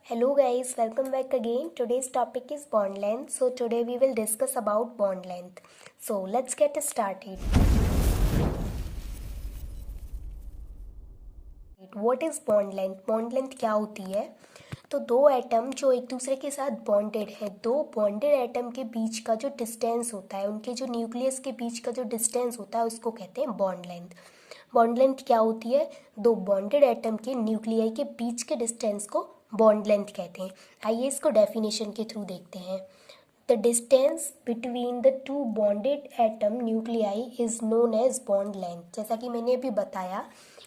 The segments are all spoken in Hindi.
Hello guys, welcome back again. Today's topic is bond length. So today we will discuss about bond length. So let's get started. What is bond length? Bond length क्या होती है? तो दो एटम जो एक दूसरे के साथ बॉन्डेड है, दो बॉन्डेड एटम के बीच का जो डिस्टेंस होता है, उनके जो न्यूक्लियस के बीच का जो डिस्टेंस होता है उसको कहते हैं बॉन्ड लेंथ. बॉन्ड लेंथ क्या होती है? दो बॉन्डेड एटम के न्यूक्लियाई के बीच के डिस्टेंस को बॉन्ड लेंथ कहते हैं. आइए इसको डेफिनेशन के थ्रू देखते हैं. The distance between the two bonded atom nuclei is known as bond length. जैसा कि मैंने अभी बताया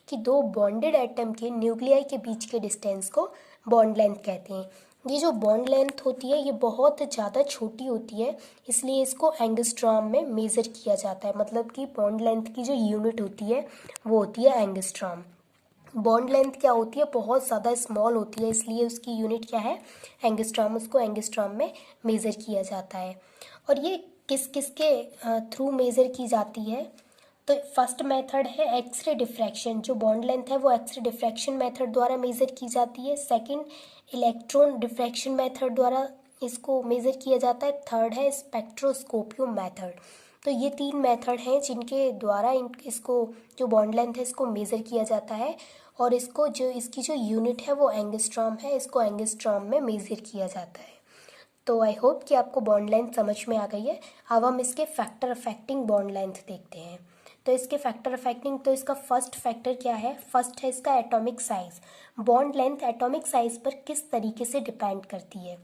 कि दो बॉन्डेड एटम के न्यूक्लियाई के बीच के डिस्टेंस को बॉन्ड लेंथ कहते हैं. ये जो बॉन्ड लेंथ होती है ये बहुत ज़्यादा छोटी होती है, इसलिए इसको एंगस्ट्रॉम में मेज़र किया जाता है. मतलब कि बॉन्ड लेंथ की जो यूनिट होती है वो होती है एंगस्ट्रॉम. बॉन्ड लेंथ क्या होती है? बहुत ज़्यादा स्मॉल होती है, इसलिए उसकी यूनिट क्या है? एंगस्ट्रॉम. उसको एंगस्ट्रॉम में मेज़र किया जाता है. और ये किस किस के थ्रू मेज़र की जाती है? तो फर्स्ट मेथड है एक्सरे डिफ्रैक्शन. जो बॉन्ड लेंथ है वो एक्सरे डिफ्रैक्शन मेथड द्वारा मेज़र की जाती है. सेकंड, इलेक्ट्रॉन डिफ्रैक्शन मेथड द्वारा इसको मेज़र किया जाता है. थर्ड है स्पेक्ट्रोस्कोपियो मेथड. तो ये तीन मेथड हैं जिनके द्वारा इसको जो बॉन्ड लेंथ है इसको मेज़र किया जाता है. और इसको जो इसकी जो यूनिट है वो एंगस्ट्रॉम है, इसको एंगस्ट्रॉम में मेज़र किया जाता है. तो आई होप कि आपको बॉन्ड लेंथ समझ में आ गई है. अब हम इसके फैक्टर अफेक्टिंग बॉन्ड लेंथ देखते हैं. तो इसके फैक्टर अफेक्टिंग, तो इसका फर्स्ट फैक्टर क्या है? फर्स्ट है इसका atomic size. Bond length atomic size पर किस तरीके से डिपेंड करती है?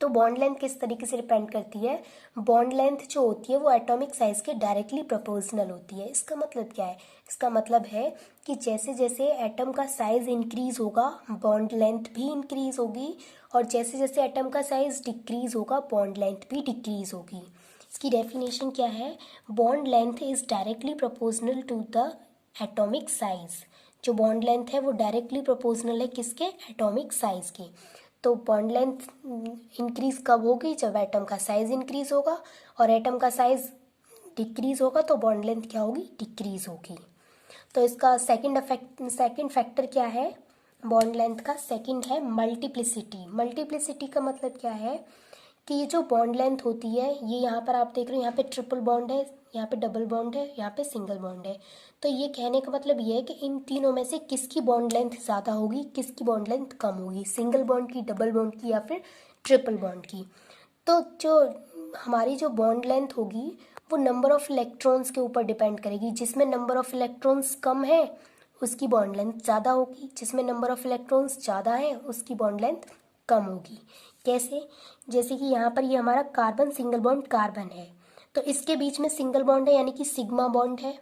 तो बॉन्ड लेंथ किस तरीके से डिपेंड करती है? बॉन्ड लेंथ जो होती है वो एटॉमिक साइज के डायरेक्टली प्रोपोर्शनल होती है. इसका मतलब क्या है? इसका मतलब है कि जैसे जैसे एटम का साइज इंक्रीज होगा बॉन्ड लेंथ भी इंक्रीज होगी, और जैसे जैसे एटम का साइज डिक्रीज होगा बॉन्ड लेंथ भी डिक्रीज होगी. इसकी डेफिनेशन क्या है? Bond length is directly proportional to the atomic size. जो बॉन्ड लेंथ है वो डायरेक्टली प्रोपोर्शनल है किसके? एटॉमिक साइज के. तो बॉन्ड लेंथ इंक्रीज कब होगी? जब एटम का साइज इंक्रीज होगा, और एटम का साइज डिक्रीज होगा तो बॉन्ड लेंथ क्या होगी? डिक्रीज होगी. तो इसका सेकंड फैक्टर क्या है बॉन्ड लेंथ का? सेकंड है मल्टीप्लिसिटी. मल्टीप्लिसिटी का मतलब क्या है कि ये जो बॉन्ड लेंथ होती है, ये यहाँ पर आप देख रहे हो, यहाँ पे ट्रिपल बॉन्ड है, यहाँ पे डबल बॉन्ड है, यहाँ पे सिंगल बॉन्ड है. तो ये कहने का मतलब ये है कि इन तीनों में से किसकी बॉन्ड लेंथ ज़्यादा होगी, किसकी बॉन्ड लेंथ कम होगी? सिंगल बॉन्ड की, डबल बॉन्ड की, या फिर ट्रिपल बॉन्ड की. तो जो हमारी जो बॉन्ड लेंथ होगी वो नंबर ऑफ इलेक्ट्रॉन्स के ऊपर डिपेंड करेगी. जिसमें नंबर ऑफ इलेक्ट्रॉन्स कम है उसकी बॉन्ड लेंथ ज़्यादा होगी, जिसमें नंबर ऑफ इलेक्ट्रॉन्स ज़्यादा है उसकी बॉन्ड लेंथ कम होगी. कैसे? जैसे कि यहाँ पर ये हमारा कार्बन सिंगल बॉन्ड कार्बन है, तो इसके बीच में सिंगल बॉन्ड है यानी कि सिग्मा बॉन्ड है,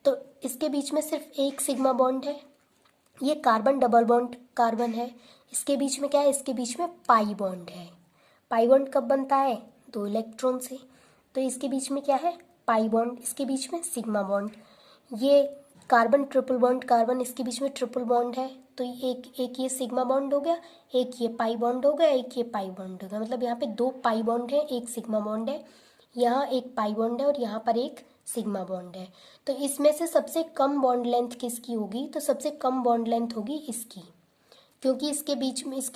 तो इसके बीच में सिर्फ एक सिग्मा बॉन्ड है. ये कार्बन डबल बॉन्ड कार्बन है, इसके बीच में क्या है? इसके बीच में पाई बॉन्ड है. पाई बॉन्ड कब बनता है? दो इलेक्ट्रॉन से. तो इसके बीच में क्या है? Pi bond. इसके बीच में सिग्मा बॉन्ड. ये कार्बन ट्रिपल बॉन्ड कार्बन, इसके बीच में ट्रिपल बॉन्ड है, तो एक एक ये सिग्मा बॉन्ड हो गया, एक ये पाई बॉन्ड हो गया, एक ये पाई बॉन्ड हो गया. मतलब यहाँ पे दो पाई बॉन्ड है, एक सिग्मा बॉन्ड है, यहाँ एक पाई बॉन्ड है और यहाँ पर एक सिग्मा बॉन्ड है. तो इसमें से सबसे कम बॉन्ड लेंथ किसकी होगी? तो सबसे कम बॉन्ड लेंथ होगी इसकी, क्योंकि इसके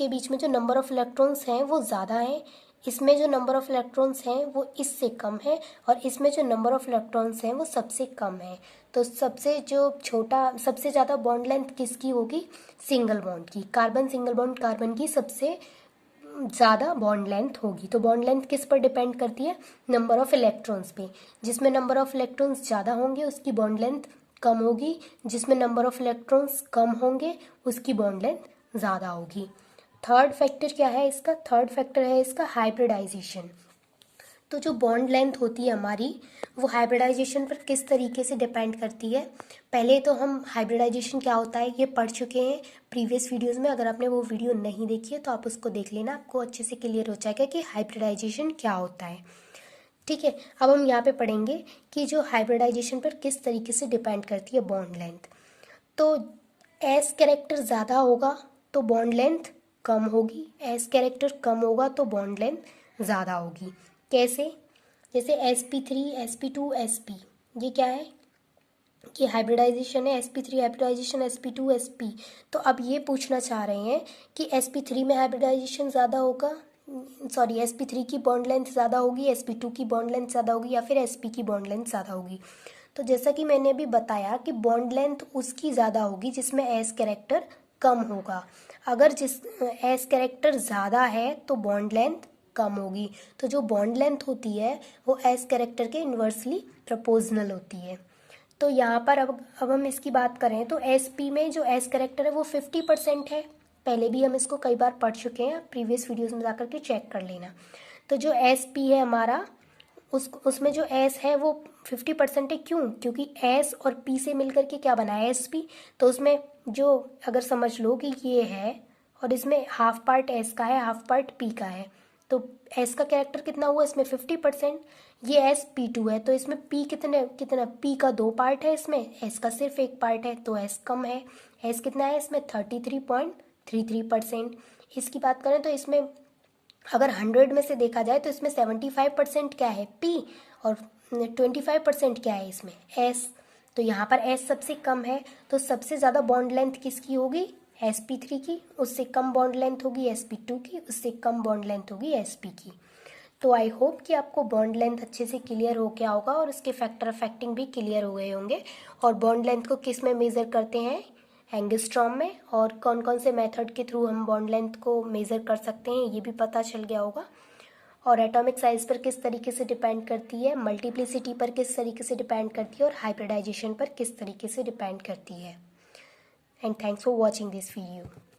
बीच में जो नंबर ऑफ इलेक्ट्रॉन्स हैं वो ज़्यादा हैं. इसमें जो नंबर ऑफ इलेक्ट्रॉन्स हैं वो इससे कम है, और इसमें जो नंबर ऑफ इलेक्ट्रॉन्स हैं वो सबसे कम है. तो सबसे ज़्यादा बॉन्ड लेंथ किसकी होगी? सिंगल बॉन्ड की. कार्बन सिंगल बॉन्ड कार्बन की सबसे ज़्यादा बॉन्ड लेंथ होगी. तो बॉन्ड लेंथ किस पर डिपेंड करती है? नंबर ऑफ इलेक्ट्रॉन्स पे. जिसमें नंबर ऑफ इलेक्ट्रॉन्स ज़्यादा होंगे उसकी बॉन्ड लेंथ कम होगी, जिसमें नंबर ऑफ इलेक्ट्रॉन्स कम होंगे उसकी बॉन्ड लेंथ ज़्यादा होगी. थर्ड फैक्टर क्या है इसका? थर्ड फैक्टर है इसका हाइब्रिडाइजेशन. तो जो बॉन्ड लेंथ होती है हमारी वो हाइब्रिडाइजेशन पर किस तरीके से डिपेंड करती है? पहले तो हम हाइब्रिडाइजेशन क्या होता है ये पढ़ चुके हैं प्रीवियस वीडियोस में. अगर आपने वो वीडियो नहीं देखी है तो आप उसको देख लेना, आपको अच्छे से क्लियर हो जाएगा कि हाइब्रिडाइजेशन क्या होता है. ठीक है, अब हम यहाँ पे पढ़ेंगे कि जो हाइब्रिडाइजेशन पर किस तरीके से डिपेंड करती है बॉन्ड लेंथ. तो एस कैरेक्टर ज़्यादा होगा तो बॉन्ड लेंथ कम होगी, एस कैरेक्टर कम होगा तो बॉन्ड लेंथ ज़्यादा होगी. कैसे? जैसे sp3 sp2 sp, ये क्या है? कि हाइब्रिडाइजेशन है sp3 हाइब्रिडाइजेशन sp2 sp। तो अब ये पूछना चाह रहे हैं कि sp3 में हाइब्रिडाइजेशन ज़्यादा होगा, सॉरी sp3 की बॉन्ड लेंथ ज़्यादा होगी, sp2 की बॉन्ड लेंथ ज़्यादा होगी, या फिर sp की बॉन्ड लेंथ ज़्यादा होगी। तो जैसा कि मैंने अभी बताया कि बॉन्ड लेंथ उसकी ज़्यादा होगी जिसमें s कैरेक्टर कम होगा। अगर जिस s कैरेक्टर ज़्यादा है तो बॉन्ड लेंथ कम होगी। तो जो बॉन्ड लेंथ होती है वो s कैरेक्टर के इन्वर्सली प्रोपोर्शनल होती है। तो यहाँ पर अब हम इसकी बात करें तो sp में जो s कैरेक्टर है वो 50% है। पहले भी हम इसको कई बार पढ़ चुके हैं, प्रीवियस वीडियोस में जाकर के चेक कर लेना। तो जो sp है हमारा, उसमें जो s है वो 50% है। क्यों? क्योंकि s और p से मिलकर के क्या बना है sp। तो उसमें जो, अगर समझ लो कि ये है और इसमें हाफ पार्ट s का है, हाफ पार्ट p का है, तो s का कैरेक्टर कितना हुआ इसमें 50%। ये sp2 है तो इसमें p कितना p का 2 पार्ट है, इसमें s का सिर्फ 1 पार्ट है तो s कम है। s कितना है इसमें 33.33%। इसकी बात करें तो इसमें अगर 100 में से देखा जाए तो इसमें 75% क्या है p, और 25% क्या है इसमें s। तो यहाँ पर s सबसे कम है, तो सबसे ज़्यादा बॉन्ड लेंथ किसकी होगी? sp3 की। उससे कम बॉन्ड लेंथ होगी sp2 की। उससे कम बॉन्ड लेंथ होगी sp की। तो आई होप कि आपको बॉन्ड लेंथ अच्छे से क्लियर हो गया होगा और उसके फैक्टर अफेक्टिंग भी क्लियर हो गए होंगे। और बॉन्ड लेंथ को किस में मेज़र करते हैं? एंगस्ट्रॉम में। और कौन कौन से मेथड के थ्रू हम बॉन्ड लेंथ को मेज़र कर सकते हैं ये भी पता चल गया होगा। और एटॉमिक साइज पर किस तरीके से डिपेंड करती है, मल्टीप्लिसिटी पर किस तरीके से डिपेंड करती है, और हाइब्रिडाइजेशन पर किस तरीके से डिपेंड करती है। And thanks for watching this video.